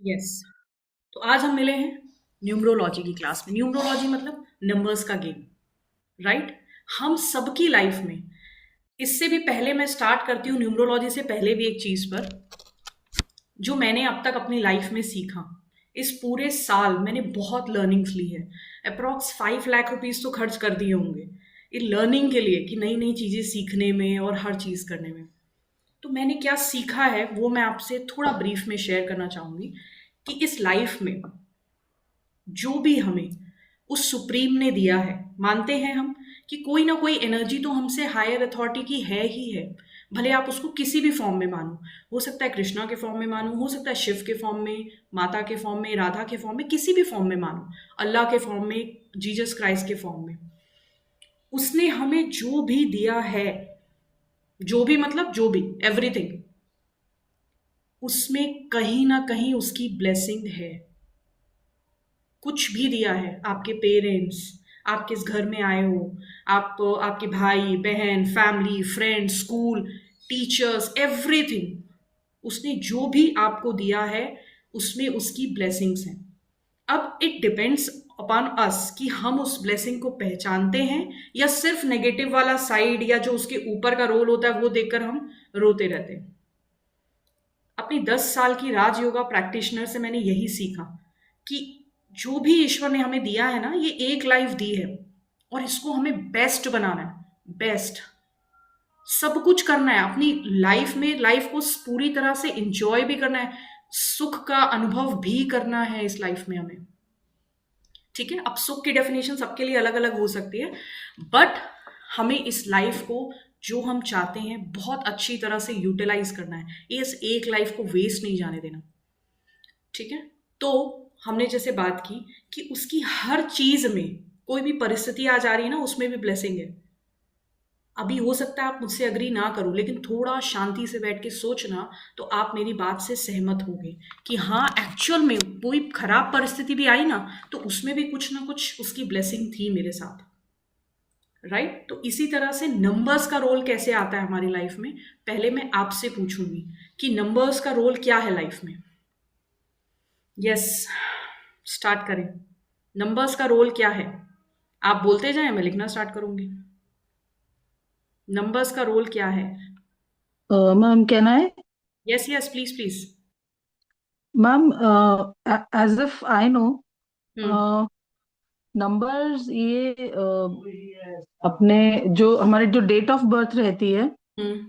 Yes. तो आज हम मिले हैं न्यूमरोलॉजी की क्लास में। न्यूमरोलॉजी मतलब नंबर्स का गेम, राइट? हम सबकी लाइफ में, इससे भी पहले मैं स्टार्ट करती हूँ न्यूमरोलॉजी से पहले भी एक चीज पर, जो मैंने अब तक अपनी लाइफ में सीखा। इस पूरे साल मैंने बहुत लर्निंग्स ली है। अप्रॉक्स 5 लाख रुपीज तो खर्च कर दिए होंगे इन लर्निंग के लिए, कि नई नई चीजें सीखने में और हर चीज करने में। तो मैंने क्या सीखा है वो मैं आपसे थोड़ा ब्रीफ में शेयर करना चाहूंगी, कि इस लाइफ में जो भी हमें उस सुप्रीम ने दिया है, मानते हैं हम कि कोई ना कोई एनर्जी तो हमसे हायर अथॉरिटी की है ही है। भले आप उसको किसी भी फॉर्म में मानो, हो सकता है कृष्णा के फॉर्म में मानो, हो सकता है शिव के फॉर्म में, माता के फॉर्म में, राधा के फॉर्म में, किसी भी फॉर्म में मानो, अल्लाह के फॉर्म में, जीसस क्राइस्ट के फॉर्म में। उसने हमें जो भी दिया है, जो भी मतलब जो भी, एवरीथिंग, उसमें कहीं ना कहीं उसकी ब्लेसिंग है। कुछ भी दिया है, आपके पेरेंट्स, आप किस घर में आए हो, आप, आपके भाई बहन, family, friends, school, teachers, everything, उसने जो भी आपको दिया है उसमें उसकी ब्लेसिंग्स हैं। अब इट डिपेंड्स अपॉन अस कि हम उस ब्लेसिंग को पहचानते हैं, या सिर्फ नेगेटिव वाला साइड या जो उसके ऊपर का रोल होता है वो देखकर हम रोते रहते हैं। अपनी 10 साल की राजयोगा प्रैक्टिशनर से मैंने यही सीखा कि जो भी ईश्वर ने हमें दिया है ना, ये एक लाइफ दी है और इसको हमें बेस्ट बनाना है। बेस्ट सब कुछ करना है अपनी लाइफ में, लाइफ को पूरी तरह से इंजॉय भी करना है, सुख का अनुभव भी करना है इस लाइफ में हमें। ठीक है, अब सुख की डेफिनेशन सबके लिए अलग अलग हो सकती है, बट हमें इस लाइफ को जो हम चाहते हैं बहुत अच्छी तरह से यूटिलाइज करना है, इस एक लाइफ को वेस्ट नहीं जाने देना। ठीक है, तो हमने जैसे बात की कि उसकी हर चीज में, कोई भी परिस्थिति आ जा रही है ना, उसमें भी ब्लेसिंग है। अभी हो सकता है आप मुझसे अग्री ना करो, लेकिन थोड़ा शांति से बैठ के सोचना तो आप मेरी बात से सहमत होंगे कि हाँ, एक्चुअल में कोई खराब परिस्थिति भी आई ना, तो उसमें भी कुछ ना कुछ उसकी ब्लेसिंग थी मेरे साथ, राइट? तो इसी तरह से नंबर्स का रोल कैसे आता है हमारी लाइफ में, पहले मैं आपसे पूछूंगी कि नंबर्स का रोल क्या है लाइफ में। यस, स्टार्ट करें। नंबर्स का रोल क्या है? आप बोलते जाएं, मैं लिखना स्टार्ट करूंगी। नंबर्स का रोल क्या है? मैम कहना है। Yes yes, please please. Ma'am, as if I know, hmm. Numbers ये अपने जो हमारे जो डेट ऑफ बर्थ रहती है, हम्म।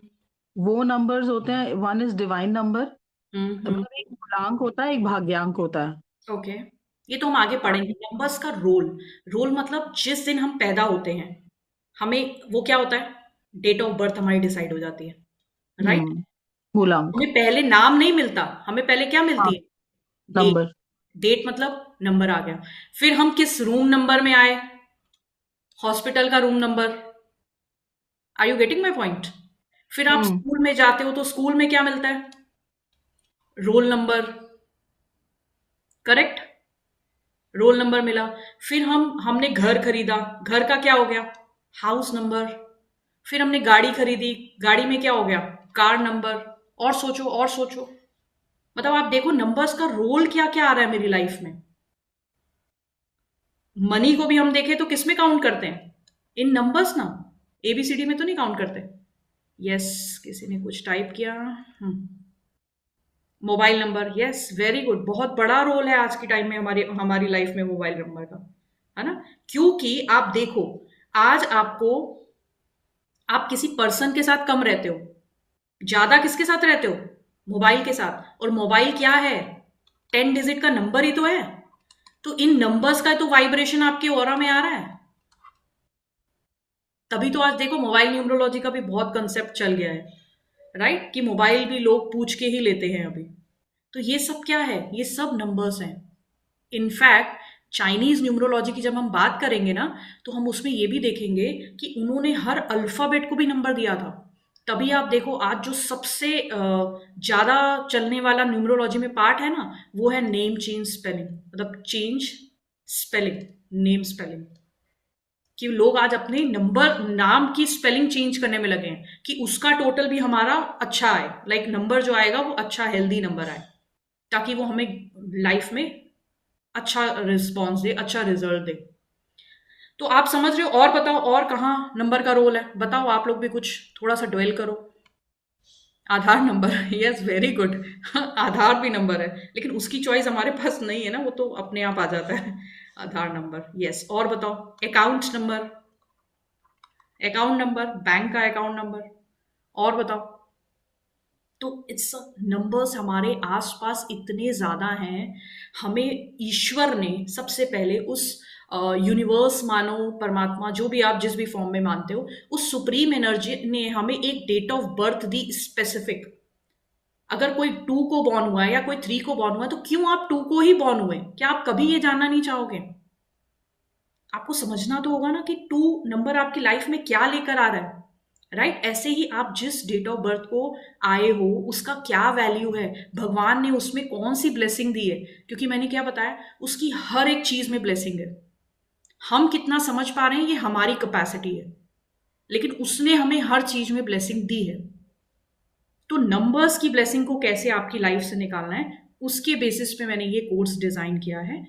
वो नंबर्स होते हैं। वन इज डिवाइन नंबर, हम्म। मतलब एक पूर्णांक होता है, एक भाग्यांक होता है। ओके, ये तो हम आगे पढ़ेंगे। नंबर्स का रोल, रोल मतलब जिस दिन हम पैदा होते हैं, हमें वो क्या होता है, डेट ऑफ बर्थ हमारी डिसाइड हो जाती है, राइट? मूलांक। हमें पहले नाम नहीं मिलता, हमें पहले क्या हाँ, मिलती है? डेट। नंबर। डेट मतलब नंबर आ गया। फिर हम किस रूम नंबर में आए? हॉस्पिटल का room number. Are you getting my point? फिर आप हम्म। स्कूल में जाते हो तो स्कूल में क्या मिलता है? Roll number. Correct, roll number मिला। फिर हमने घर खरीदा, घर का क्या हो गया? House number. फिर हमने गाड़ी खरीदी, गाड़ी में क्या हो गया? Car number. और सोचो और सोचो, मतलब आप देखो नंबर्स का रोल क्या क्या आ रहा है मेरी लाइफ में। मनी को भी हम देखें तो किस में काउंट करते हैं? इन नंबर्स ना, एबीसीडी में तो नहीं काउंट करते। यस, किसी ने कुछ टाइप किया। Mobile number, yes, very good, बहुत बड़ा रोल है आज के टाइम में हमारी हमारी लाइफ में मोबाइल नंबर का, है ना? क्योंकि आप देखो, आज आपको, आप किसी पर्सन के साथ कम रहते हो, ज्यादा किसके साथ रहते हो? मोबाइल के साथ। और मोबाइल क्या है? 10 डिजिट का नंबर ही तो है। तो इन नंबर्स का तो वाइब्रेशन आपके ऑरा में आ रहा है। तभी तो आज देखो मोबाइल न्यूमरोलॉजी का भी बहुत कंसेप्ट चल गया है, राइट? कि मोबाइल भी लोग पूछ के ही लेते हैं अभी। तो ये सब क्या है? ये सब नंबर्स हैं। इनफैक्ट चाइनीज न्यूमरोलॉजी की जब हम बात करेंगे ना, तो हम उसमें ये भी देखेंगे कि उन्होंने हर अल्फाबेट को भी नंबर दिया था। तभी आप देखो आज जो सबसे ज्यादा चलने वाला न्यूमरोलॉजी में पार्ट है ना, वो है नेम चेंज स्पेलिंग, मतलब चेंज स्पेलिंग, नेम स्पेलिंग। कि लोग आज अपने नंबर, नाम की स्पेलिंग चेंज करने में लगे हैं कि उसका टोटल भी हमारा अच्छा आए, लाइक नंबर जो आएगा वो अच्छा हेल्दी नंबर आए। ताकि वो हमें लाइफ में अच्छा रिस्पॉन्स दे, अच्छा रिजल्ट दे। तो आप समझ रहे हो? और बताओ, और कहाँ नंबर का रोल है? बताओ आप लोग भी कुछ, थोड़ा सा ड्वेल करो। आधार नंबर, यस वेरी गुड। आधार भी नंबर है, लेकिन उसकी चॉइस हमारे पास नहीं है ना, वो तो अपने आप आ जाता है। आधार नंबर, यस। और बताओ, account number, account number, bank का अकाउंट नंबर। और बताओ। तो इट्स नंबर्स हमारे आसपास इतने ज्यादा हैं। हमें ईश्वर ने सबसे पहले उस यूनिवर्स मानो, परमात्मा, जो भी आप जिस भी फॉर्म में मानते हो, उस सुप्रीम एनर्जी ने हमें एक डेट ऑफ बर्थ दी स्पेसिफिक। अगर कोई 2 को बॉर्न हुआ है या कोई 3 को बॉर्न हुआ है, तो क्यों आप 2 को ही बॉर्न हुए? क्या आप कभी ये जानना नहीं चाहोगे? आपको समझना तो होगा ना कि 2 नंबर आपकी लाइफ में क्या लेकर आ रहा है। राइट? ऐसे ही आप जिस डेट ऑफ बर्थ को आए हो, उसका क्या वैल्यू है, भगवान ने उसमें कौन सी ब्लेसिंग दी है। क्योंकि मैंने क्या बताया, उसकी हर एक चीज में ब्लेसिंग है। हम कितना समझ पा रहे हैं ये हमारी कैपेसिटी है, लेकिन उसने हमें हर चीज में ब्लेसिंग दी है। तो नंबर्स की ब्लेसिंग को कैसे आपकी लाइफ से निकालना है, उसके बेसिस पे मैंने ये कोर्स डिजाइन किया है।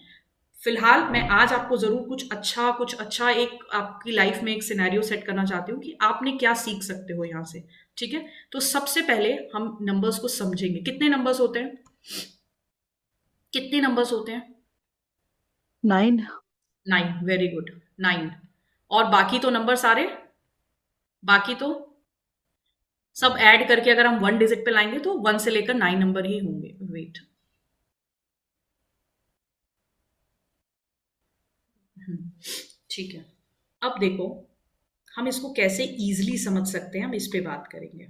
फिलहाल मैं आज आपको जरूर कुछ अच्छा एक आपकी लाइफ में एक सिनेरियो सेट करना चाहती हूँ कि आपने क्या सीख सकते हो यहाँ से। ठीक है? तो सबसे पहले हम नंबर्स को समझेंगे। कितने नंबर्स होते हैं? कितने नंबर्स होते हैं? 9। 9, वेरी गुड। 9। और बाकी तो नंबर सारे, बाकी तो सब ऐड करके अगर हम 1 डिजिट पे लाएंगे तो 1 से लेकर 9 नंबर ही होंगे। वेट। ठीक है। अब देखो, हम इसको कैसे इजीली समझ सकते हैं, हम इस पे बात करेंगे।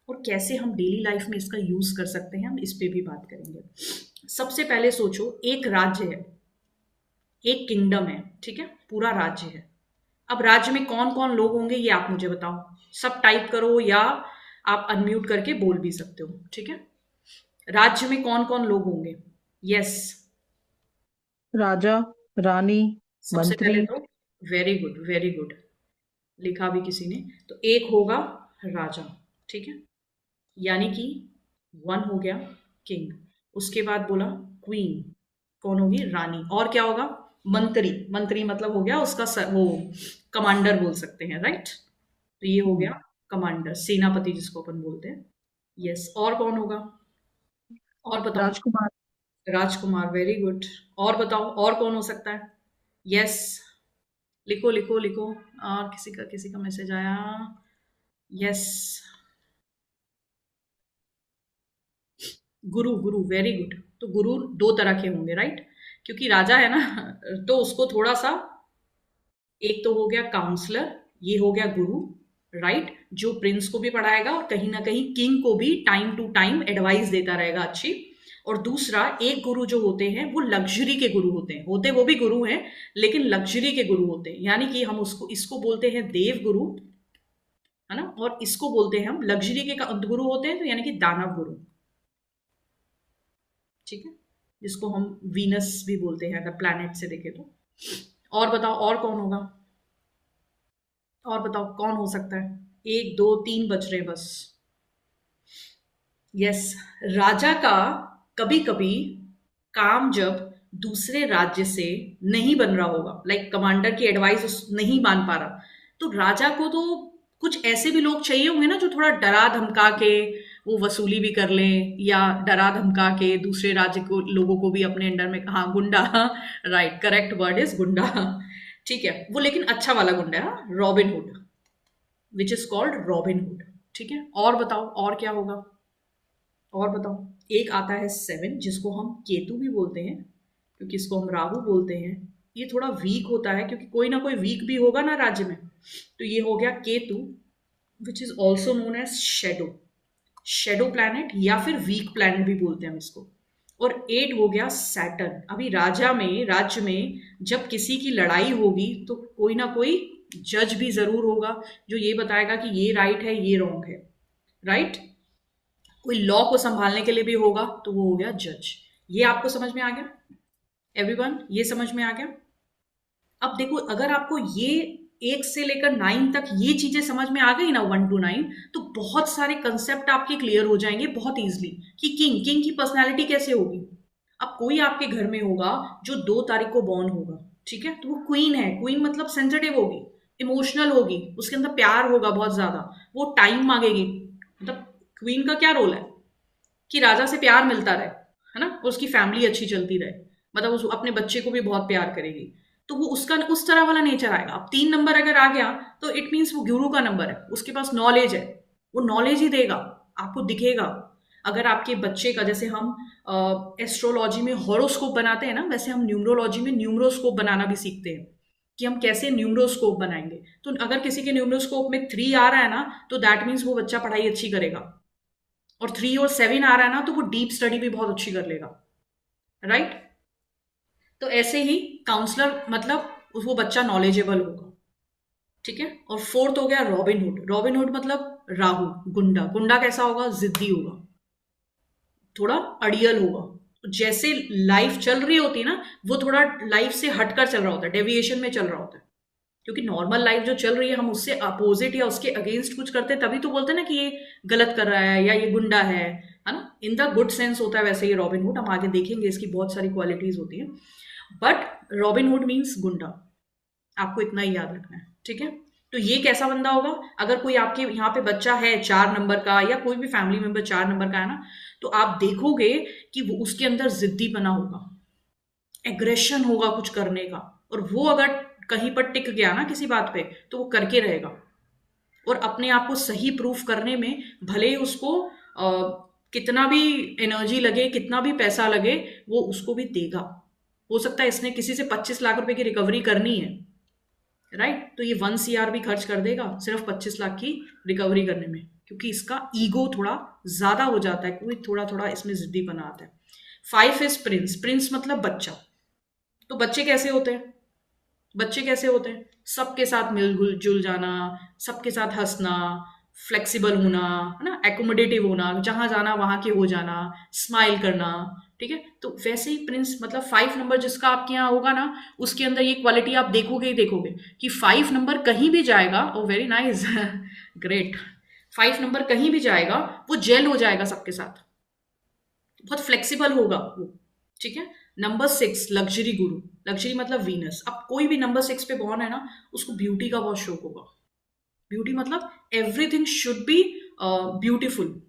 और कैसे हम डेली लाइफ में इसका यूज कर सकते हैं, हम इस पे भी बात करेंगे। सबसे पहले सोचो, एक राज्य है, एक किंगडम है, ठीक है, पूरा राज्य है। अब राज्य में कौन कौन लोग होंगे ये आप मुझे बताओ। सब टाइप करो या आप अनम्यूट करके बोल भी सकते हो, ठीक है। राज्य में कौन कौन लोग होंगे? यस। राजा, रानी, सबसे मंत्री। पहले तो वेरी गुड, वेरी गुड। लिखा भी किसी ने। तो एक होगा राजा, ठीक है, यानी कि 1 हो गया किंग। उसके बाद बोला क्वीन, कौन होगी? रानी। और क्या होगा? मंत्री। मंत्री मतलब हो गया उसका वो कमांडर बोल सकते हैं, राइट? तो ये हो गया हम्म, कमांडर, सेनापति जिसको अपन बोलते हैं। यस। और कौन होगा? और बताओ। राजकुमार। राजकुमार, वेरी गुड। और बताओ, और कौन हो सकता है? यस। लिखो लिखो लिखो। और किसी का मैसेज आया। यस। गुरु, गुरु, वेरी गुड। तो गुरु 2 तरह के होंगे, राइट? क्योंकि राजा है ना, तो उसको थोड़ा सा, एक तो हो गया काउंसलर, ये हो गया गुरु, राइट, जो प्रिंस को भी पढ़ाएगा और कहीं ना कहीं किंग को भी टाइम टू टाइम एडवाइस देता रहेगा अच्छी। और दूसरा, एक गुरु जो होते हैं वो लग्जरी के गुरु होते हैं, होते वो भी गुरु हैं, लेकिन लग्जरी के गुरु होते हैं। यानी कि हम उसको इसको बोलते हैं देव गुरु, है ना, और इसको बोलते हैं हम लग्जरी के गुरु होते हैं, तो यानी कि दानव गुरु, ठीक है, जिसको हम वीनस भी बोलते हैं अगर प्लैनेट से देखें तो। और बताओ, और कौन होगा? और बताओ कौन हो सकता है? 1 2 3 बज रहे हैं बस। यस। राजा का कभी कभी काम जब दूसरे राज्य से नहीं बन रहा होगा, लाइक कमांडर की एडवाइस नहीं मान पा रहा, तो राजा को तो कुछ ऐसे भी लोग चाहिए होंगे ना जो थोड़ा डरा धमका के वो वसूली भी कर लें, या डरा धमका के दूसरे राज्य को लोगों को भी अपने अंडर में, हाँ गुंडा, राइट, करेक्ट वर्ड इज गुंडा। ठीक है, वो लेकिन अच्छा वाला गुंडा है, robin hood, which is called robin hood. ठीक है। और बताओ, और क्या होगा? और बताओ। एक आता है 7, जिसको हम केतु भी बोलते हैं, क्योंकि इसको हम राहु बोलते हैं। ये थोड़ा वीक होता है, क्योंकि कोई ना कोई वीक भी होगा ना राज्य में। तो ये हो गया Ketu, which is also known as shadow, shadow planet, या फिर वीक प्लैनेट भी बोलते हैं हम इसको। और 8 हो गया सैटर्न। अभी राज्य में जब किसी की लड़ाई होगी तो कोई ना कोई जज भी जरूर होगा, जो ये बताएगा कि ये राइट है, ये रॉन्ग है, राइट। कोई लॉ को संभालने के लिए भी होगा, तो वो हो गया जज। ये आपको समझ में आ गया एवरीवन? ये समझ में आ गया? अब देखो, अगर आपको ये एक से लेकर 9 तक ये चीजें समझ में आ गई ना, 1 to 9, तो बहुत सारे कंसेप्ट आपके क्लियर हो जाएंगे बहुत इजीली कि किंग किंग की पर्सनैलिटी कैसे होगी। अब कोई आपके घर में होगा जो 2 तारीख को बॉर्न होगा, ठीक है, तो वो क्वीन है। क्वीन मतलब सेंसिटिव होगी, इमोशनल होगी, उसके अंदर प्यार होगा बहुत ज्यादा, वो टाइम मांगेगी। मतलब क्वीन का क्या रोल है कि राजा से प्यार मिलता रहे, है ना, और उसकी फैमिली अच्छी चलती रहे, मतलब उस अपने बच्चे को भी बहुत प्यार करेगी। तो वो उसका उस तरह वाला नेचर आएगा। अब 3 नंबर अगर आ गया तो इट मीन्स वो गुरु का नंबर है, उसके पास नॉलेज है, वो नॉलेज ही देगा, आपको दिखेगा। अगर आपके बच्चे का, जैसे हम एस्ट्रोलॉजी में हॉरोस्कोप बनाते हैं ना, वैसे हम न्यूमरोलॉजी में न्यूमरोस्कोप बनाना भी सीखते हैं कि हम कैसे न्यूमरोस्कोप बनाएंगे। तो अगर किसी के न्यूमरोस्कोप में 3 आ रहा है ना, तो दैट मीन्स वो बच्चा पढ़ाई अच्छी करेगा, और 3 और 7 आ रहा है ना, तो वो डीप स्टडी भी बहुत अच्छी कर लेगा, राइट। तो ऐसे ही काउंसलर मतलब वो बच्चा नॉलेजेबल होगा, ठीक है। और फोर्थ हो गया रॉबिन हुड। रॉबिन हुड मतलब राहु, गुंडा। गुंडा कैसा होगा? जिद्दी होगा, थोड़ा अड़ियल होगा। तो जैसे लाइफ चल रही होती है ना, वो थोड़ा लाइफ से हटकर चल रहा होता है, डेविएशन में चल रहा होता है। क्योंकि नॉर्मल लाइफ जो चल रही है, हम उससे अपोजिट या उसके अगेंस्ट कुछ करते हैं, तभी तो बोलते हैं ना कि ये गलत कर रहा है या ये गुंडा है ना। इन द गुड सेंस होता है वैसे ये रॉबिन हुड, हम आगे देखेंगे, इसकी बहुत सारी क्वालिटीज होती हैं। बट रॉबिन हुड मीन्स गुंडा, आपको इतना ही याद रखना है, ठीक है। तो ये कैसा बंदा होगा? अगर कोई आपके यहाँ पे बच्चा है 4 नंबर का, या कोई भी फैमिली मेंबर 4 नंबर का है ना, तो आप देखोगे कि वो उसके अंदर जिद्दी बना होगा, एग्रेशन होगा कुछ करने का, और वो अगर कहीं पर टिक गया ना किसी बात पे, तो वो करके रहेगा। और अपने आप को सही प्रूफ करने में भले ही उसको कितना भी एनर्जी लगे, कितना भी पैसा लगे, वो उसको भी देगा। हो सकता है इसने किसी से 25 लाख रुपए की रिकवरी करनी है, राइट, तो ये 1 CR भी खर्च कर देगा सिर्फ 25 लाख की रिकवरी करने में, क्योंकि इसका ईगो थोड़ा ज्यादा हो जाता है, कोई थोड़ा थोड़ा इसमें जिद्दी बना आता है। 5 इज प्रिंस। प्रिंस मतलब बच्चा। तो बच्चे कैसे होते हैं? बच्चे कैसे होते हैं? सबके साथ मिलजुल जुल जाना, सबके साथ हंसना, फ्लेक्सिबल होना, है ना, एकोमोडेटिव होना, जहां जाना वहां के हो जाना, स्माइल करना, ठीक है। तो वैसे ही प्रिंस मतलब 5 नंबर जिसका आपके यहाँ होगा ना, उसके अंदर ये क्वालिटी आप देखोगे ही देखोगे कि 5 नंबर कहीं भी जाएगा। ओ वेरी नाइस, ग्रेट। 5 नंबर कहीं भी जाएगा वो जेल हो जाएगा सबके साथ, बहुत फ्लेक्सिबल होगा वो, ठीक है। नंबर 6 लग्जरी गुरु। लग्जरी मतलब वीनस। अब कोई भी नंबर 6 पे बॉर्न है ना, उसको ब्यूटी का बहुत शौक होगा। ब्यूटी मतलब एवरीथिंग शुड बी ब्यूटीफुल,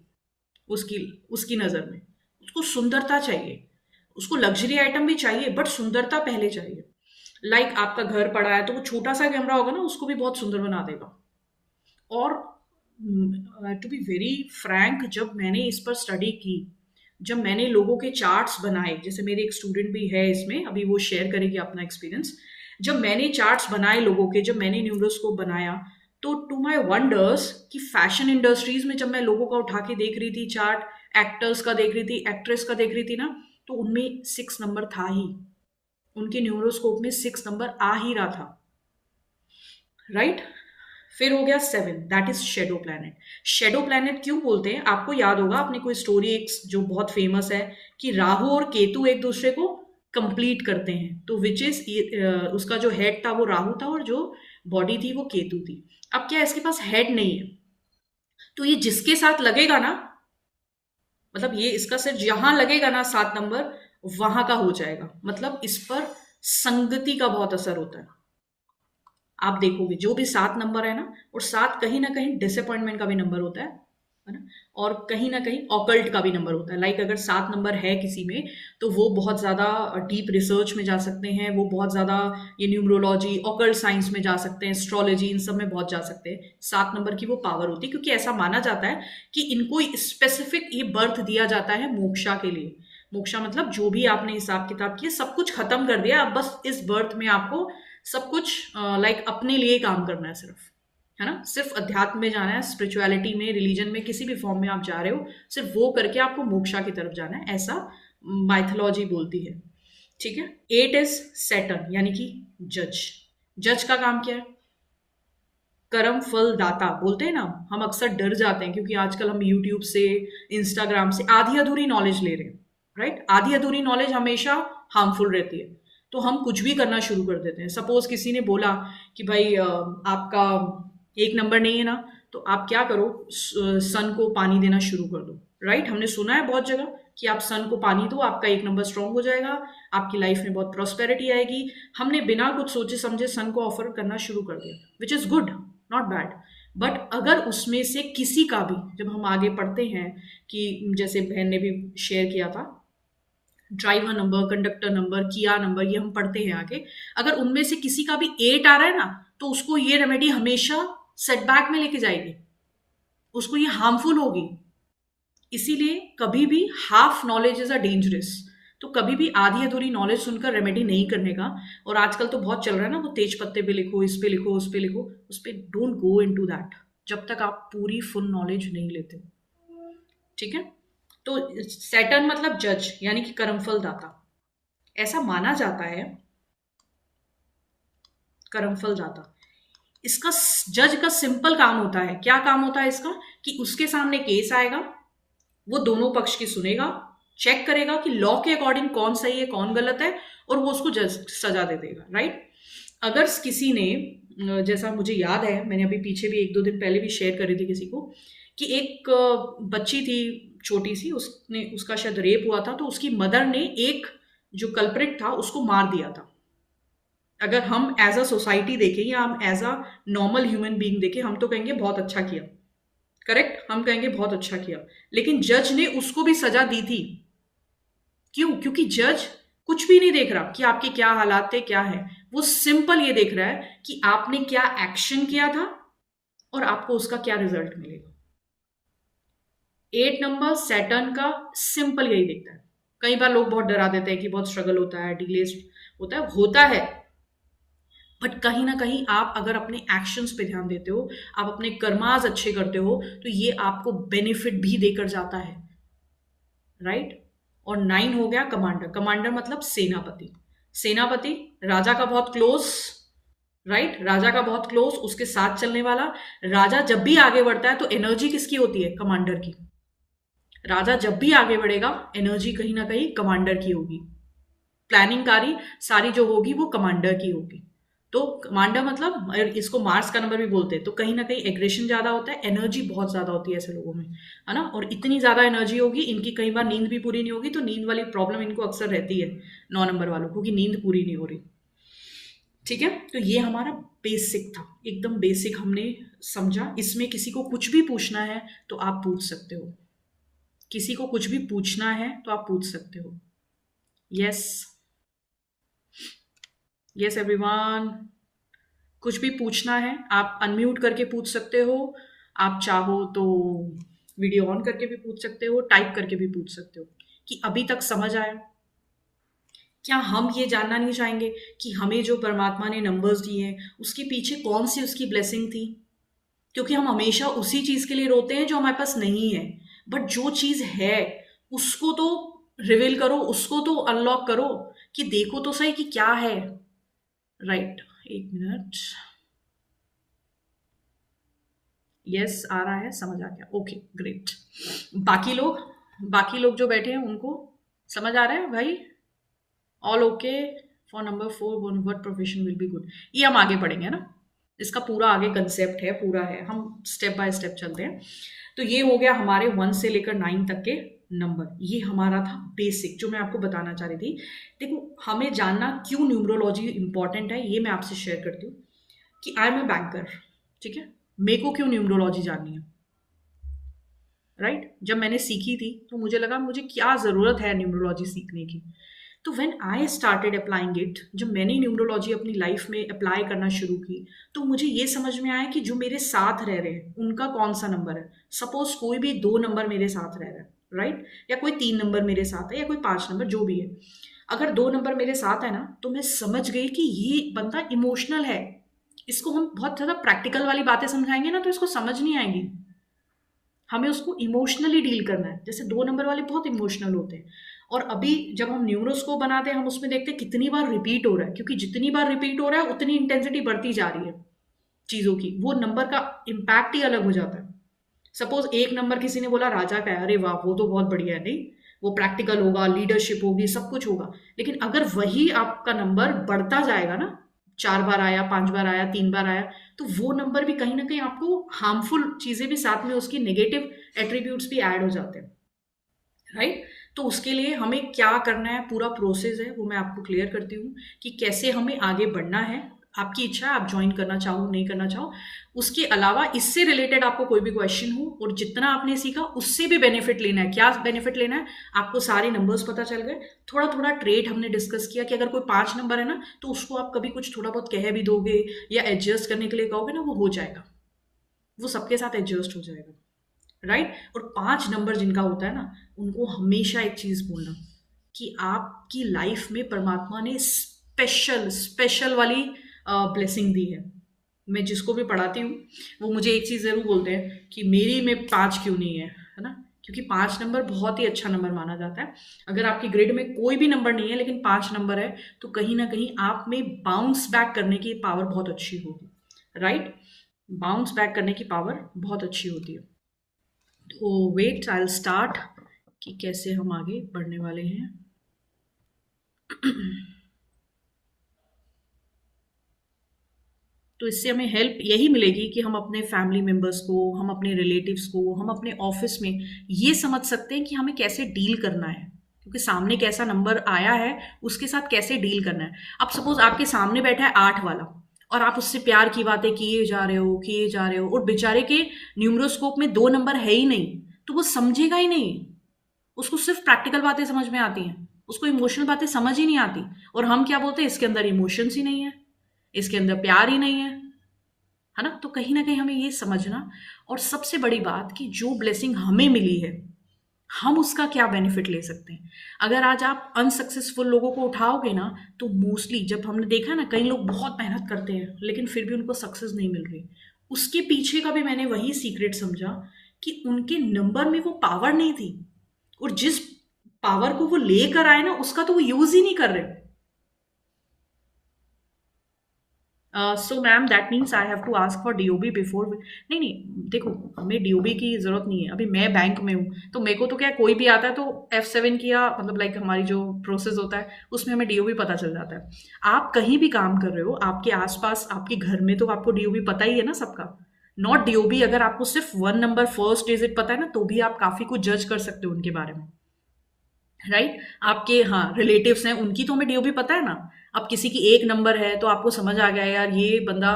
उसकी उसकी नजर में उसको सुंदरता चाहिए, उसको लग्जरी आइटम भी चाहिए, बट सुंदरता पहले चाहिए। लाइक आपका घर पड़ा है, तो वो छोटा सा कैमरा होगा ना, उसको भी बहुत सुंदर बना देगा। और टू बी वेरी फ्रैंक, जब मैंने इस पर स्टडी की, जब मैंने लोगों के चार्ट्स बनाए, जैसे मेरे एक स्टूडेंट भी है इसमें, अभी वो शेयर करेगी अपना एक्सपीरियंस। जब मैंने चार्ट्स बनाए लोगों के, जब मैंने न्यूरोस्कोप बनाया, तो टू माय वंडर्स कि फैशन इंडस्ट्रीज में जब मैं लोगों का उठा के देख रही थी चार्ट, एक्टर्स का देख रही थी, एक्ट्रेस का देख रही थी ना, तो उनमें 6 नंबर था ही, उनके न्यूरोस्कोप में 6 नंबर आ ही रहा था, राइट। फिर हो गया 7, that is shadow planet. Shadow planet क्यों बोलते हैं? आपको याद होगा, आपने कोई स्टोरी एक जो बहुत फेमस है कि राहु और केतु एक दूसरे को कंप्लीट करते हैं, तो विच इज उसका जो हेड था वो राहु था, और जो बॉडी थी वो केतु थी। अब क्या इसके पास हेड नहीं है, तो ये जिसके साथ लगेगा ना, मतलब ये इसका सिर्फ जहां लगेगा ना 7 नंबर, वहां का हो जाएगा। मतलब इस पर संगति का बहुत असर होता है। आप देखोगे जो भी 7 नंबर है ना, और 7 कहीं ना कहीं डिसअपॉइंटमेंट का भी नंबर होता है ना, और कहीं ना कहीं ऑकल्ट का भी नंबर होता है। लाइक अगर 7 नंबर है किसी में, तो वो बहुत ज्यादा डीप रिसर्च में जा सकते हैं, वो बहुत ज्यादा ये न्यूमरोलॉजी, ऑकल्ट साइंस में जा सकते हैं, एस्ट्रोलॉजी, इन सब में बहुत जा सकते हैं। 7 नंबर की वो पावर होती है, क्योंकि ऐसा माना जाता है कि इनको स्पेसिफिक ये बर्थ दिया जाता है मोक्षा के लिए। मोक्षा मतलब जो भी आपने हिसाब किताब किया, सब कुछ खत्म कर दिया, अब बस इस बर्थ में आपको सब कुछ लाइक अपने लिए काम करना है सिर्फ, है ना, सिर्फ अध्यात्म में जाना है, स्पिरिचुअलिटी में, रिलीजन में, किसी भी फॉर्म में आप जा रहे हो, सिर्फ वो करके आपको मोक्षा की तरफ जाना है, ऐसा माइथोलॉजी बोलती है, ठीक है। 8 इज सैटर्न, यानी कि जज। जज का काम क्या है? कर्म फल दाता बोलते हैं ना, हम अक्सर डर जाते हैं क्योंकि आजकल हम यूट्यूब से, इंस्टाग्राम से आधी अधूरी नॉलेज ले रहे हैं, राइट। आधी अधूरी नॉलेज हमेशा हार्मफुल रहती है। तो हम कुछ भी करना शुरू कर देते हैं। सपोज किसी ने बोला कि भाई आपका एक नंबर नहीं है ना, तो आप क्या करो, सन को पानी देना शुरू कर दो। राइट, हमने सुना है बहुत जगह कि आप सन को पानी दो, आपका एक नंबर स्ट्रांग हो जाएगा, आपकी लाइफ में बहुत प्रॉस्पेरिटी आएगी। हमने बिना कुछ सोचे समझे सन को ऑफर करना शुरू कर दिया, which is good, not bad. But अगर उसमें से किसी का भी, जब हम आगे पढ़ते हैं कि जैसे बहन ने भी शेयर किया था, ड्राइवर नंबर, कंडक्टर नंबर, किया नंबर, ये हम पढ़ते हैं आगे, अगर उनमें से किसी का भी 8 आ रहा है ना, तो उसको ये रेमेडी हमेशा सेटबैक में लेके जाएगी, उसको ये हार्मफुल होगी। इसीलिए कभी भी half knowledge is a dangerous. तो कभी भी आधी अधूरी नॉलेज सुनकर रेमेडी नहीं करने का। और आजकल तो बहुत चल रहा है ना, वो तेज पत्ते पे लिखो, इस पे लिखो, उस पे लिखो, उस पे डोंट गो इनटू दैट जब तक आप पूरी फुल नॉलेज नहीं लेते। ठीक है, तो सैटर्न मतलब जज, यानी कि कर्मफल दाता, ऐसा माना जाता है। कर्मफल दाता, इसका जज का सिंपल काम होता है, क्या काम होता है इसका, कि उसके सामने केस आएगा, वो दोनों पक्ष की सुनेगा, चेक करेगा कि लॉ के अकॉर्डिंग कौन सही है कौन गलत है, और वो उसको जज सजा दे देगा। राइट, अगर किसी ने, जैसा मुझे याद है, मैंने अभी पीछे भी 1-2 दिन पहले भी शेयर करी थी किसी को, कि एक बच्ची थी छोटी सी, उसका शायद रेप हुआ था, तो उसकी मदर ने एक जो कल्प्रिट था उसको मार दिया था। अगर हम एज अ सोसाइटी देखें या हम as a normal human being देखें, हम तो कहेंगे बहुत अच्छा किया, करेक्ट, हम कहेंगे बहुत अच्छा किया। लेकिन जज ने उसको भी सजा दी थी। क्यों? क्योंकि जज कुछ भी नहीं देख रहा कि आपके क्या हालात थे, क्या है, वो सिंपल ये देख रहा है कि आपने क्या एक्शन किया था और आपको उसका क्या रिजल्ट मिलेगा। 8 नंबर सैटर्न का सिंपल यही देखता है। कई बार लोग बहुत डरा देते हैं कि बहुत स्ट्रगल होता है, डिले होता है, बट कहीं ना कहीं आप अगर अपने एक्शंस पे ध्यान देते हो, आप अपने कर्माज अच्छे करते हो, तो ये आपको बेनिफिट भी देकर जाता है। राइट, और 9 हो गया कमांडर। कमांडर मतलब सेनापति। सेनापति राजा का बहुत क्लोज, राइट, राजा का बहुत क्लोज, उसके साथ चलने वाला। राजा जब भी आगे बढ़ता है तो एनर्जी किसकी होती है? कमांडर की। राजा जब भी आगे बढ़ेगा एनर्जी कहीं ना कहीं कमांडर की होगी। प्लानिंगकारी सारी जो होगी वो कमांडर की होगी। तो कमांडर मतलब, इसको मार्स का नंबर भी बोलते हैं, तो कहीं ना कहीं एग्रेशन ज्यादा होता है, एनर्जी बहुत ज्यादा होती है ऐसे लोगों में, है ना। और इतनी ज्यादा एनर्जी होगी, इनकी कई बार नींद भी पूरी नहीं होगी, तो नींद वाली प्रॉब्लम इनको अक्सर रहती है 9 नंबर वालों को, कि नींद पूरी नहीं हो रही। ठीक है, तो ये हमारा बेसिक था, एकदम बेसिक हमने समझा। इसमें किसी को कुछ भी पूछना है तो आप पूछ सकते हो, किसी को कुछ भी पूछना है तो आप पूछ सकते हो। यस, यस एवरीवन, कुछ भी पूछना है आप अनम्यूट करके पूछ सकते हो, आप चाहो तो वीडियो ऑन करके भी पूछ सकते हो, टाइप करके भी पूछ सकते हो कि अभी तक समझ आया। क्या हम ये जानना नहीं चाहेंगे कि हमें जो परमात्मा ने नंबर्स दिए हैं उसके पीछे कौन सी उसकी ब्लेसिंग थी? क्योंकि हम हमेशा उसी चीज के लिए रोते हैं जो हमारे पास नहीं है, बट जो चीज है उसको तो रिवील करो, उसको तो अनलॉक करो, कि देखो तो सही कि क्या है। राइट, एक मिनट, यस आ रहा है, समझ आ गया, ओके ग्रेट। बाकी लोग जो बैठे हैं उनको समझ आ रहा है भाई? All okay for number 4, what profession will be good. ये हम आगे पढ़ेंगे ना, इसका पूरा आगे कंसेप्ट है, पूरा है, हम स्टेप बाय स्टेप चलते हैं। तो ये हो गया हमारे 1 से लेकर 9 तक के नंबर। ये हमारा था बेसिक, जो मैं आपको बताना चाह रही थी। देखो, हमें जानना क्यों न्यूमरोलॉजी इंपॉर्टेंट है, ये मैं आपसे शेयर करती हूँ। कि आई एम ए बैंकर, ठीक है, मेरे को क्यों न्यूमरोलॉजी जाननी है। राइट, जब मैंने सीखी थी तो मुझे लगा मुझे क्या जरूरत है न्यूमरोलॉजी सीखने की। तो when I started applying it, जब मैंने न्यूमरोलॉजी अपनी लाइफ में अप्लाई करना शुरू की, तो मुझे ये समझ में आया कि जो मेरे साथ रह रहे हैं उनका कौन सा नंबर है। सपोज कोई भी 2 नंबर मेरे साथ रह रहा है, राइट, या कोई 3 नंबर मेरे साथ है, या कोई 5 नंबर, जो भी है। अगर 2 नंबर मेरे साथ है ना, तो मैं समझ गई कि ये बंदा इमोशनल है। इसको हम बहुत ज़्यादा प्रैक्टिकल वाली बातें समझाएंगे ना तो इसको समझ नहीं आएंगी। हमें उसको इमोशनली डील करना है। जैसे 2 नंबर वाले बहुत इमोशनल होते हैं, और अभी जब हम न्यूरोस्कोप बनाते हैं हम उसमें देखते हैं कितनी बार रिपीट हो रहा है, क्योंकि जितनी बार रिपीट हो रहा है उतनी इंटेंसिटी बढ़ती जा रही है चीज़ों की, वो नंबर का इम्पैक्ट ही अलग हो जाता है। सपोज 1 नंबर किसी ने बोला राजा का है, अरे वाह वो तो बहुत बढ़िया है, नहीं वो प्रैक्टिकल होगा, लीडरशिप होगी, सब कुछ होगा। लेकिन अगर वही आपका नंबर बढ़ता जाएगा ना, 4 बार आया, 5 बार आया, 3 बार आया, तो वो नंबर भी कहीं न कहीं आपको हार्मफुल चीज़ें भी साथ में उसकी नेगेटिव एट्रीब्यूट्स भी ऐड हो जाते हैं, राइट? तो उसके लिए हमें क्या करना है, पूरा प्रोसेस है, वो मैं आपको क्लियर करती हूँ कि कैसे हमें आगे बढ़ना है। आपकी इच्छा है, आप जॉइन करना चाहो, नहीं करना चाहो। उसके अलावा इससे रिलेटेड आपको कोई भी क्वेश्चन हो और जितना आपने सीखा उससे भी बेनिफिट लेना है। क्या बेनिफिट लेना है? आपको सारे नंबर्स पता चल गए, थोड़ा-थोड़ा ट्रेड हमने डिस्कस किया कि अगर कोई 5 नंबर है ना, तो उसको आप कभी कुछ थोड़ा बहुत कह भी दोगे या एडजस्ट करने के लिए कहोगे ना, वो हो जाएगा। वो सबके साथ एडजस्ट हो जाएगा। राइट? और 5 नंबर जिनका होता है ना, उनको हमेशा एक चीज़ बोलना कि आपकी लाइफ में परमात्मा ने स्पेशल स्पेशल वाली ब्लेसिंग दी है। मैं जिसको भी पढ़ाती हूँ, वो मुझे एक चीज़ ज़रूर बोलते हैं कि मेरी में 5 क्यों नहीं है ना? क्योंकि 5 नंबर बहुत ही अच्छा नंबर माना जाता है। अगर आपकी ग्रिड में कोई भी नंबर नहीं है लेकिन 5 नंबर है, तो कहीं न कहीं आप में बाउंस बैक करने की पावर बहुत अच्छी होगी, राइट? बाउंस बैक करने की पावर बहुत अच्छी होती है। तो वेट, आई विल स्टार्ट कि कैसे हम आगे बढ़ने वाले हैं। तो इससे हमें हेल्प यही मिलेगी कि हम अपने फैमिली मेंबर्स को, हम अपने रिलेटिव्स को, हम अपने ऑफिस में ये समझ सकते हैं कि हमें कैसे डील करना है, क्योंकि सामने कैसा नंबर आया है उसके साथ कैसे डील करना है। अब सपोज आपके सामने बैठा है 8 वाला और आप उससे प्यार की बातें किए जा रहे हो और बेचारे के न्यूमरोस्कोप में 2 नंबर है ही नहीं, तो वो समझेगा ही नहीं। उसको सिर्फ प्रैक्टिकल बातें समझ में आती हैं, उसको इमोशनल बातें समझ ही नहीं आती। और हम क्या बोलते हैं, इसके अंदर इमोशंस ही नहीं है, इसके अंदर प्यार ही नहीं है ना? तो कहीं ना कहीं हमें ये समझना, और सबसे बड़ी बात कि जो ब्लेसिंग हमें मिली है, हम उसका क्या बेनिफिट ले सकते हैं। अगर आज आप अनसक्सेसफुल लोगों को उठाओगे ना, तो मोस्टली जब हमने देखा ना, कई लोग बहुत मेहनत करते हैं लेकिन फिर भी उनको सक्सेस नहीं मिल रही, उसके पीछे का भी मैंने वही सीक्रेट समझा कि उनके नंबर में वो पावर नहीं थी, और जिस पावर को वो लेकर आए ना, उसका तो वो यूज ही नहीं कर रहे। So ma'am, that means I have to ask for DOB before. नहीं नहीं, देखो, हमें डीओबी की जरूरत नहीं है। अभी मैं बैंक में हूँ, तो मेरे को तो क्या, कोई भी आता है तो F7 किया, मतलब लाइक हमारी जो प्रोसेस होता है उसमें हमें डीओबी पता चल जाता है। आप कहीं भी काम कर रहे हो, आपके आसपास आपके घर में तो आपको डीओबी पता ही है ना सबका। नॉट डीओबी, अगर आपको सिर्फ 1 नंबर फर्स्ट डिजिट पता है ना, तो भी आप काफी कुछ जज कर सकते हो उनके बारे में, राइट? आपके, हाँ, रिलेटिव्स हैं, उनकी तो हमें डीओबी पता है ना। अब किसी की 1 नंबर है तो आपको समझ आ गया, यार ये बंदा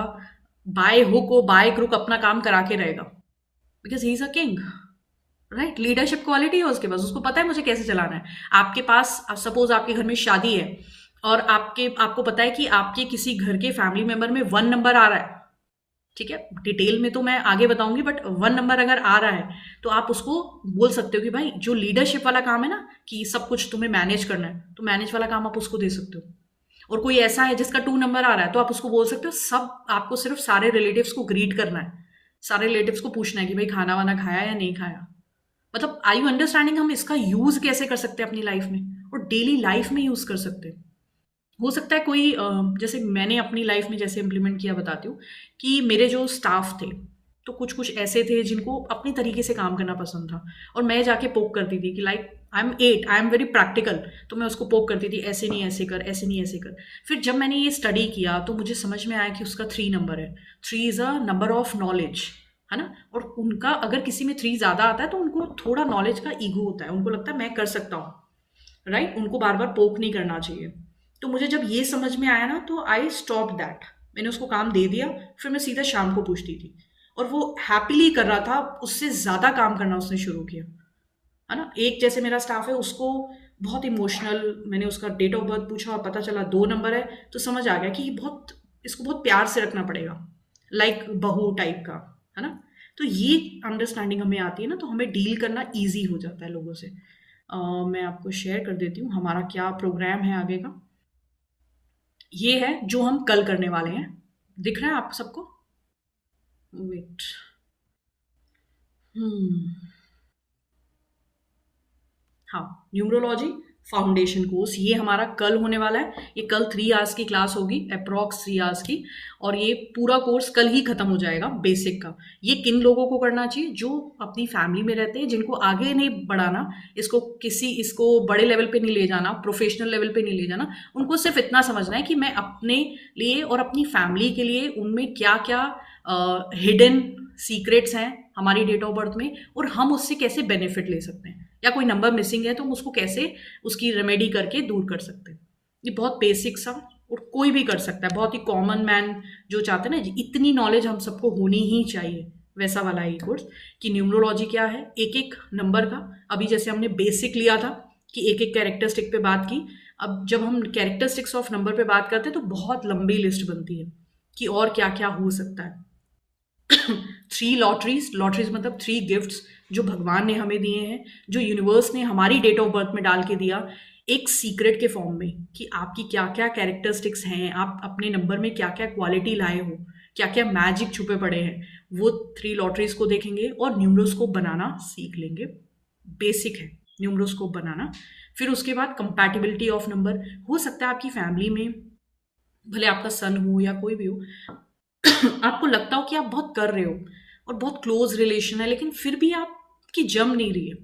बाय हुक और बाय क्रुक अपना काम करा के रहेगा, because he is a king, right? Leadership quality है उसके पास, उसको पता है मुझे कैसे चलाना है। आपके पास सपोज आपके घर में शादी है और आपको पता है कि आपके किसी घर के फैमिली मेंबर में 1 नंबर आ रहा है, ठीक है, डिटेल में तो मैं आगे बताऊंगी, बट 1 नंबर अगर आ रहा है तो आप उसको बोल सकते हो कि भाई, जो लीडरशिप वाला काम है ना, कि सब कुछ तुम्हें मैनेज करना है, तो मैनेज वाला काम आप उसको दे सकते हो। और कोई ऐसा है जिसका 2 नंबर आ रहा है, तो आप उसको बोल सकते हो, सब आपको सिर्फ सारे रिलेटिव्स को ग्रीट करना है, सारे रिलेटिव्स को पूछना है कि भाई खाना वाना खाया या नहीं खाया। मतलब आई यू अंडरस्टैंडिंग, हम इसका यूज कैसे कर सकते हैं अपनी लाइफ में, और डेली लाइफ में यूज कर सकते हैं। हो सकता है कोई जैसे मैंने अपनी लाइफ में जैसे इम्प्लीमेंट किया, बताती हूँ कि मेरे जो स्टाफ थे, तो कुछ कुछ ऐसे थे जिनको अपनी तरीके से काम करना पसंद था, और मैं जाके पोक करती थी कि like I am very practical, तो मैं उसको पोक करती थी, ऐसे नहीं ऐसे कर, ऐसे नहीं ऐसे कर। फिर जब मैंने ये स्टडी किया तो मुझे समझ में आया कि उसका 3 नंबर है। 3 is a number of knowledge, है ना? और उनका अगर किसी में 3 ज्यादा आता है तो उनको थोड़ा नॉलेज का ईगो होता है, उनको लगता है मैं कर सकता हूँ, राइट? उनको बार बार पोक नहीं करना चाहिए। तो मुझे जब ये समझ में आया ना, तो आई स्टॉप दैट, मैंने उसको काम दे दिया। फिर मैं सीधा शाम को पूछती थी, और वो हैप्पीली कर रहा था, उससे ज्यादा काम करना उसने शुरू किया, है ना? एक जैसे मेरा स्टाफ है, उसको बहुत इमोशनल, मैंने उसका डेट ऑफ बर्थ पूछा और पता चला 2 नंबर है, तो समझ आ गया कि इसको बहुत प्यार से रखना पड़ेगा, लाइक बहू टाइप का, है ना? तो ये अंडरस्टैंडिंग हमें आती है ना, तो हमें डील करना ईजी हो जाता है लोगों से। मैं आपको शेयर कर देती हूँ हमारा क्या प्रोग्राम है आगे का। ये है जो हम कल करने वाले हैं, दिख रहा है आप सबको? वेट, हम्म, हाँ, न्यूमरोलॉजी, फाउंडेशन कोर्स, ये हमारा कल होने वाला है। ये कल 3 आवर्स की क्लास होगी, अप्रॉक्स 3 आवर्स की, और ये पूरा कोर्स कल ही खत्म हो जाएगा बेसिक का। ये किन लोगों को करना चाहिए? जो अपनी फैमिली में रहते हैं, जिनको आगे नहीं बढ़ाना, इसको बड़े लेवल पे नहीं ले जाना, प्रोफेशनल लेवल पे नहीं ले जाना। उनको सिर्फ इतना समझना है कि मैं अपने लिए और अपनी फैमिली के लिए उनमें क्या क्या हिडन सीक्रेट्स हैं हमारी डेट ऑफ बर्थ में, और हम उससे कैसे बेनिफिट ले सकते हैं, या कोई नंबर मिसिंग है तो हम उसको कैसे उसकी रेमेडी करके दूर कर सकते हैं। ये बहुत बेसिक सा, और कोई भी कर सकता है, बहुत ही कॉमन मैन जो चाहते हैं ना, इतनी नॉलेज हम सबको होनी ही चाहिए, वैसा वाला ही कोर्स। कि न्यूमरोलॉजी क्या है, एक एक नंबर का, अभी जैसे हमने बेसिक लिया था कि एक एक कैरेक्टरिस्टिक पे बात की, अब जब हम कैरेक्टरिस्टिक्स ऑफ नंबर पे बात करते हैं तो बहुत लंबी लिस्ट बनती है कि और क्या क्या हो सकता है। 3 लॉटरीज, लॉटरीज मतलब 3 गिफ्ट्स जो भगवान ने हमें दिए हैं, जो यूनिवर्स ने हमारी डेट ऑफ बर्थ में डाल के दिया, एक सीक्रेट के फॉर्म में, कि आपकी क्या क्या कैरेक्टरिस्टिक्स हैं, आप अपने नंबर में क्या क्या क्वालिटी लाए हो, क्या क्या मैजिक छुपे पड़े हैं, वो 3 लॉटरीज को देखेंगे और न्यूमरोस्कोप बनाना सीख लेंगे। बेसिक है न्यूमरोस्कोप बनाना। फिर उसके बाद कंपैटिबिलिटी ऑफ नंबर। हो सकता है आपकी फैमिली में, भले आपका सन हो या कोई भी हो, आपको लगता हो कि आप बहुत कर रहे हो और बहुत क्लोज रिलेशन है, लेकिन फिर भी आपकी जम नहीं रही है,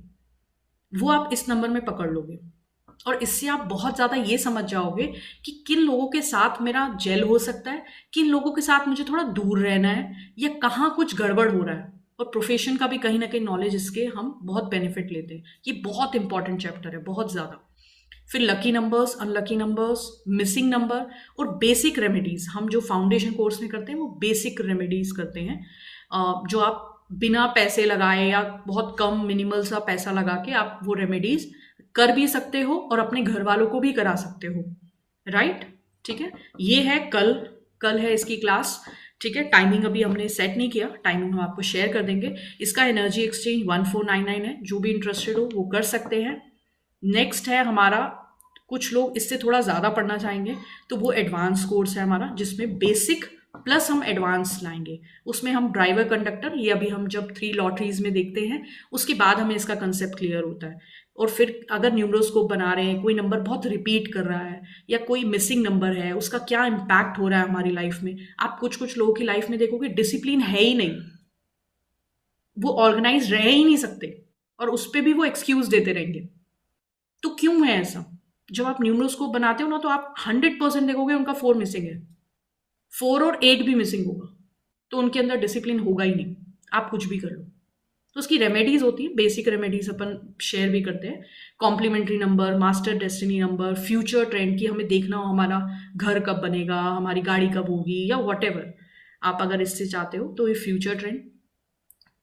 वो आप इस नंबर में पकड़ लोगे, और इससे आप बहुत ज़्यादा ये समझ जाओगे कि किन लोगों के साथ मेरा जेल हो सकता है, किन लोगों के साथ मुझे थोड़ा दूर रहना है, या कहाँ कुछ गड़बड़ हो रहा है। और प्रोफेशन का भी कहीं ना कहीं नॉलेज इसके हम बहुत बेनिफिट लेते हैं। ये बहुत इंपॉर्टेंट चैप्टर है, बहुत ज़्यादा। फिर lucky numbers, unlucky numbers, missing number, और बेसिक रेमेडीज। हम जो फाउंडेशन कोर्स में करते हैं वो बेसिक रेमेडीज करते हैं, जो आप बिना पैसे लगाए या बहुत कम मिनिमल सा पैसा लगा के आप वो रेमेडीज कर भी सकते हो और अपने घर वालों को भी करा सकते हो। राइट, ठीक है। ये है कल, कल है इसकी क्लास, ठीक है। टाइमिंग अभी हमने सेट नहीं किया, टाइमिंग हम आपको शेयर कर देंगे। इसका एनर्जी एक्सचेंज 1499 है, जो भी इंटरेस्टेड हो वो कर सकते हैं। नेक्स्ट है हमारा, कुछ लोग इससे थोड़ा ज़्यादा पढ़ना चाहेंगे तो वो एडवांस कोर्स है हमारा, जिसमें बेसिक प्लस हम एडवांस लाएंगे। उसमें हम ड्राइवर कंडक्टर, ये अभी हम जब 3 लॉटरीज में देखते हैं उसके बाद हमें इसका कंसेप्ट क्लियर होता है। और फिर अगर न्यूमरोस्कोप बना रहे हैं, कोई नंबर बहुत रिपीट कर रहा है या कोई मिसिंग नंबर है, उसका क्या इम्पैक्ट हो रहा है हमारी लाइफ में। आप कुछ कुछ लोगों की लाइफ में देखोगे डिसिप्लिन है ही नहीं, वो ऑर्गेनाइज रह ही नहीं सकते, और उस पर भी वो एक्सक्यूज देते रहेंगे। तो क्यों है ऐसा? जब आप न्यूमरोस्कोप बनाते हो ना, तो आप 100% देखोगे उनका 4 मिसिंग है, 4 और 8 भी मिसिंग होगा, तो उनके अंदर डिसिप्लिन होगा ही नहीं, आप कुछ भी कर लो। तो उसकी रेमेडीज होती है, बेसिक रेमेडीज अपन शेयर भी करते हैं। Complementary number, master destiny number, future trend की हमें देखना हो हमारा घर कब बनेगा, हमारी गाड़ी कब होगी, या वट आप अगर इससे चाहते हो तो ये फ्यूचर ट्रेंड।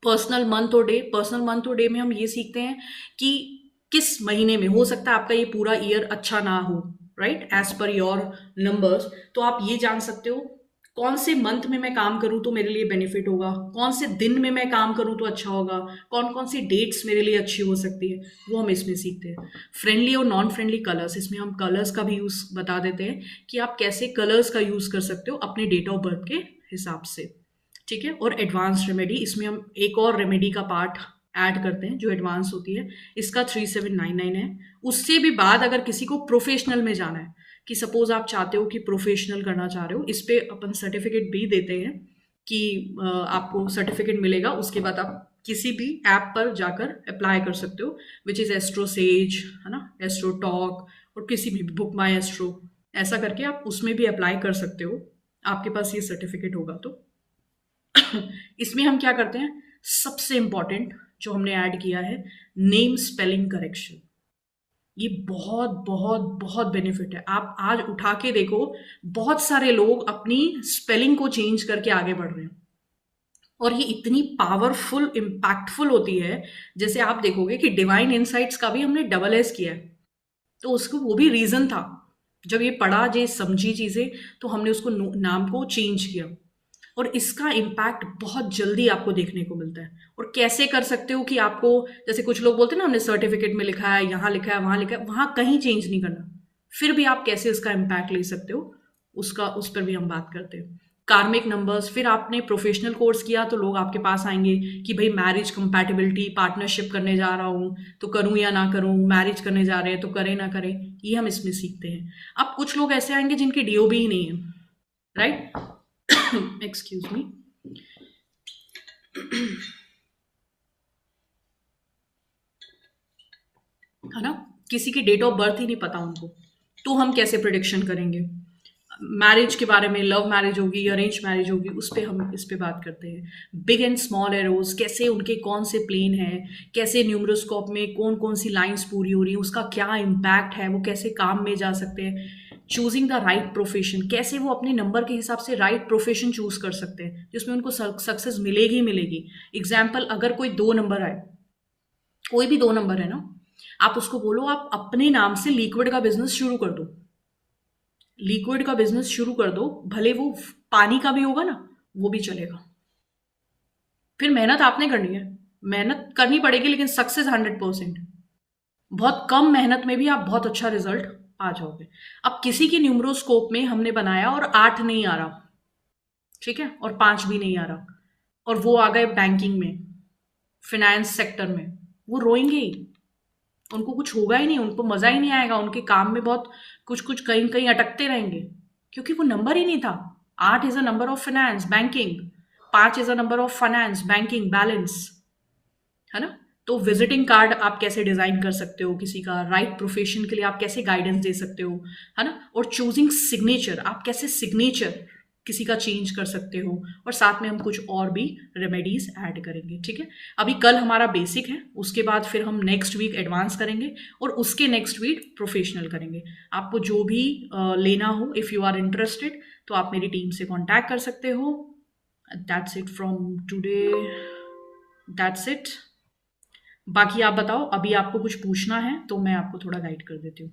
पर्सनल मंथ और डे, पर्सनल मंथ और डे में हम ये सीखते हैं कि किस महीने में, हो सकता है आपका ये पूरा ईयर अच्छा ना हो, right, as per your numbers, तो आप ये जान सकते हो कौन से मंथ में मैं काम करूं तो मेरे लिए बेनिफिट होगा, कौन से दिन में मैं काम करूं तो अच्छा होगा, कौन कौन सी डेट्स मेरे लिए अच्छी हो सकती है, वो हम इसमें सीखते हैं। फ्रेंडली और नॉन फ्रेंडली कलर्स, इसमें हम कलर्स का भी यूज बता देते हैं कि आप कैसे कलर्स का यूज कर सकते हो अपने डेट ऑफ बर्थ के हिसाब से, ठीक है। और एडवांस रेमेडी, इसमें हम एक और रेमेडी का पार्ट ऐड करते हैं जो एडवांस होती है, इसका 3799 है। उससे भी बाद अगर किसी को प्रोफेशनल में जाना है, कि सपोज आप चाहते हो कि प्रोफेशनल करना चाह रहे हो, इस पे अपन सर्टिफिकेट भी देते हैं कि आपको सर्टिफिकेट मिलेगा, उसके बाद आप किसी भी ऐप पर जाकर अप्लाई कर सकते हो, विच इज़ एस्ट्रो सेज, है ना, एस्ट्रो टॉक, और किसी भी बुक माई एस्ट्रो, ऐसा करके आप उसमें भी अप्लाई कर सकते हो, आपके पास ये सर्टिफिकेट होगा तो। इसमें हम क्या करते हैं, सबसे इंपॉर्टेंट जो हमने ऐड किया है, नेम स्पेलिंग करेक्शन। ये बहुत बहुत बहुत बेनिफिट है। आप आज उठा के देखो, बहुत सारे लोग अपनी स्पेलिंग को चेंज करके आगे बढ़ रहे हैं, और ये इतनी पावरफुल इम्पैक्टफुल होती है। जैसे आप देखोगे कि डिवाइन इनसाइट्स का भी हमने डबल एस किया है, तो उसको वो भी रीजन था, जब ये पढ़ा, जे समझी चीजें, तो हमने उसको नाम को चेंज किया, और इसका इम्पैक्ट बहुत जल्दी आपको देखने को मिलता है। और कैसे कर सकते हो कि आपको, जैसे कुछ लोग बोलते हैं ना, हमने सर्टिफिकेट में लिखा है, यहाँ लिखा है, वहाँ लिखा है, वहाँ कहीं चेंज नहीं करना, फिर भी आप कैसे इसका इम्पैक्ट ले सकते हो, उसका उस पर भी हम बात करते हैं। कार्मिक नंबर्स। फिर आपने प्रोफेशनल कोर्स किया तो लोग आपके पास आएंगे कि भाई मैरिज कंपैटिबिलिटी, पार्टनरशिप करने जा रहा हूँ तो करूँ या ना करूँ, मैरिज करने जा रहे हैं तो करें ना करें, ये हम इसमें सीखते हैं। अब कुछ लोग ऐसे आएंगे जिनकी डीओबी ही नहीं है, राइट? Excuse me. है ना? किसी की डेट ऑफ बर्थ ही नहीं पता उनको, तो हम कैसे प्रिडिक्शन करेंगे? मैरिज के बारे में, लव मैरिज होगी, अरेंज मैरिज होगी, उस पे हम इस पे बात करते हैं। बिग एंड स्मॉल एरोज, कैसे उनके कौन से प्लेन हैं, कैसे न्यूमरोस्कोप में कौन कौन सी लाइंस पूरी हो रही हैं, उसका क्या इम्पैक्ट है, वो कैसे काम में जा सकते हैं। चूजिंग द राइट प्रोफेशन, कैसे वो अपने नंबर के हिसाब से राइट प्रोफेशन चूज कर सकते हैं जिसमें उनको सक्सेस मिलेगी ही मिलेगी। एग्जाम्पल, अगर कोई 2 नंबर आए, कोई भी 2 नंबर है ना, आप उसको बोलो आप अपने नाम से लिक्विड का बिजनेस शुरू कर दो, लिक्विड का बिजनेस शुरू कर दो, भले वो पानी का भी होगा ना, वो भी चलेगा। फिर मेहनत आपने करनी है, मेहनत करनी पड़ेगी, लेकिन सक्सेस 100%। बहुत कम मेहनत में भी आप बहुत अच्छा रिजल्ट पा जाओगे। अब किसी के न्यूमरोस्कोप में हमने बनाया और 8 नहीं आ रहा, ठीक है, और 5 भी नहीं आ रहा, और वो आ गए बैंकिंग में, फिनेंस सेक्टर में, वो रोएंगे ही, उनको कुछ होगा ही नहीं, उनको मजा ही नहीं आएगा, उनके काम में बहुत कुछ कुछ कहीं कहीं अटकते रहेंगे, क्योंकि वो नंबर ही नहीं था। 8 is a number of finance banking, 5 is a number of finance banking balance, है ना? तो विजिटिंग कार्ड आप कैसे डिजाइन कर सकते हो किसी का, राइट प्रोफेशन के लिए आप कैसे गाइडेंस दे सकते हो, है ना? और चूजिंग सिग्नेचर, आप कैसे सिग्नेचर किसी का चेंज कर सकते हो, और साथ में हम कुछ और भी रेमेडीज ऐड करेंगे, ठीक है? अभी कल हमारा बेसिक है, उसके बाद फिर हम नेक्स्ट वीक एडवांस करेंगे, और उसके नेक्स्ट वीक प्रोफेशनल करेंगे। आपको जो भी लेना हो, इफ़ यू आर इंटरेस्टेड, तो आप मेरी टीम से कॉन्टैक्ट कर सकते हो। That's it from today, that's it. बाकी आप बताओ, अभी आपको कुछ पूछना है तो मैं आपको थोड़ा गाइड कर देती हूँ।